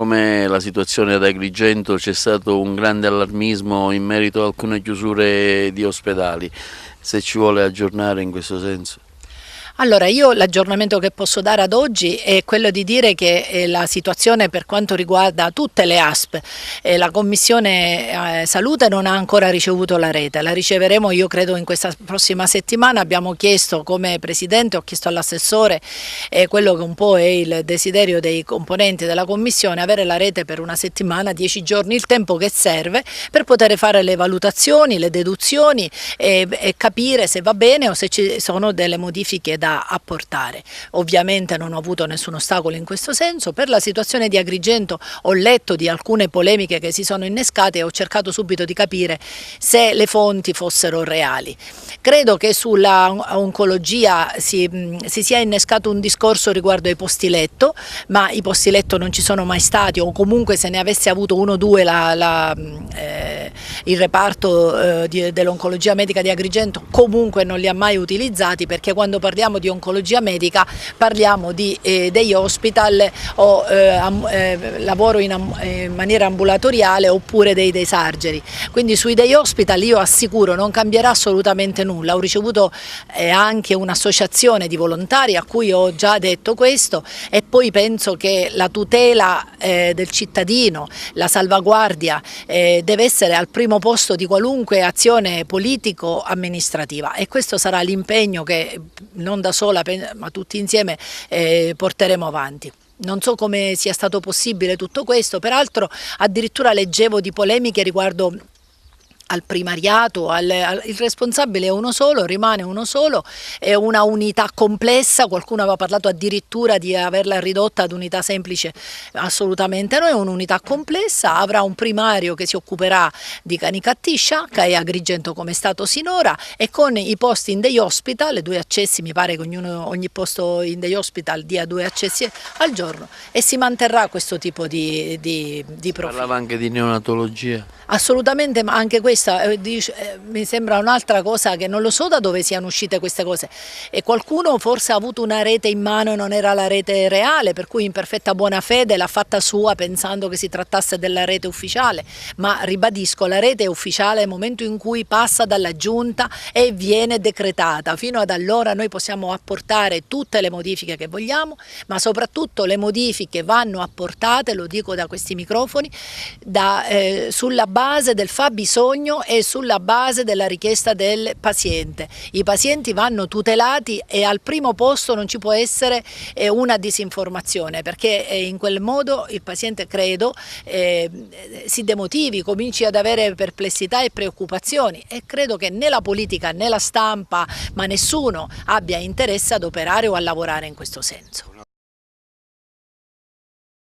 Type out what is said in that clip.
Come la situazione ad Agrigento, c'è stato un grande allarmismo in merito a alcune chiusure di ospedali, se ci vuole aggiornare in questo senso. Allora, io l'aggiornamento che posso dare ad oggi è quello di dire che la situazione per quanto riguarda tutte le ASP, la Commissione Salute non ha ancora ricevuto la rete, la riceveremo io credo in questa prossima settimana. Abbiamo chiesto come Presidente, ho chiesto all'assessore quello che un po' è il desiderio dei componenti della Commissione, avere la rete per una settimana, 10 giorni, il tempo che serve per poter fare le valutazioni, le deduzioni e capire se va bene o se ci sono delle modifiche da apportare. Ovviamente non ho avuto nessun ostacolo in questo senso. Per la situazione di Agrigento ho letto di alcune polemiche che si sono innescate e ho cercato subito di capire se le fonti fossero reali. Credo che sulla oncologia si sia innescato un discorso riguardo ai posti letto, ma i posti letto non ci sono mai stati, o comunque se ne avesse avuto uno o due il reparto dell'oncologia medica di Agrigento comunque non li ha mai utilizzati, perché quando parliamo di oncologia medica parliamo di degli hospital o lavoro in maniera ambulatoriale oppure dei day surgery. Quindi sui day hospital io assicuro non cambierà assolutamente nulla. Ho ricevuto anche un'associazione di volontari a cui ho già detto questo, e poi penso che la tutela del cittadino, la salvaguardia deve essere al primo posto di qualunque azione politico-amministrativa, e questo sarà l'impegno che non da sola ma tutti insieme porteremo avanti. Non so come sia stato possibile tutto questo, peraltro addirittura leggevo di polemiche riguardo al primariato, il responsabile è uno solo, rimane uno solo, è una unità complessa, qualcuno aveva parlato addirittura di averla ridotta ad unità semplice, assolutamente no, è un'unità complessa, avrà un primario che si occuperà di Canicattì, Sciacca e Agrigento come è stato sinora, e con i posti in day hospital, 2 accessi, mi pare che ogni posto in day hospital dia 2 accessi al giorno, e si manterrà questo tipo di profilo. Parlava anche di neonatologia. Assolutamente, ma anche questa mi sembra un'altra cosa, che non lo so da dove siano uscite queste cose, e qualcuno forse ha avuto una rete in mano e non era la rete reale, per cui in perfetta buona fede l'ha fatta sua pensando che si trattasse della rete ufficiale, ma ribadisco, la rete è ufficiale nel momento in cui passa dalla giunta e viene decretata. Fino ad allora noi possiamo apportare tutte le modifiche che vogliamo, ma soprattutto le modifiche vanno apportate, lo dico da questi microfoni, sulla base del fabbisogno e sulla base della richiesta del paziente. I pazienti vanno tutelati e al primo posto non ci può essere una disinformazione, perché in quel modo il paziente, credo, si demotivi, cominci ad avere perplessità e preoccupazioni, e credo che né la politica né la stampa, ma nessuno abbia interesse ad operare o a lavorare in questo senso.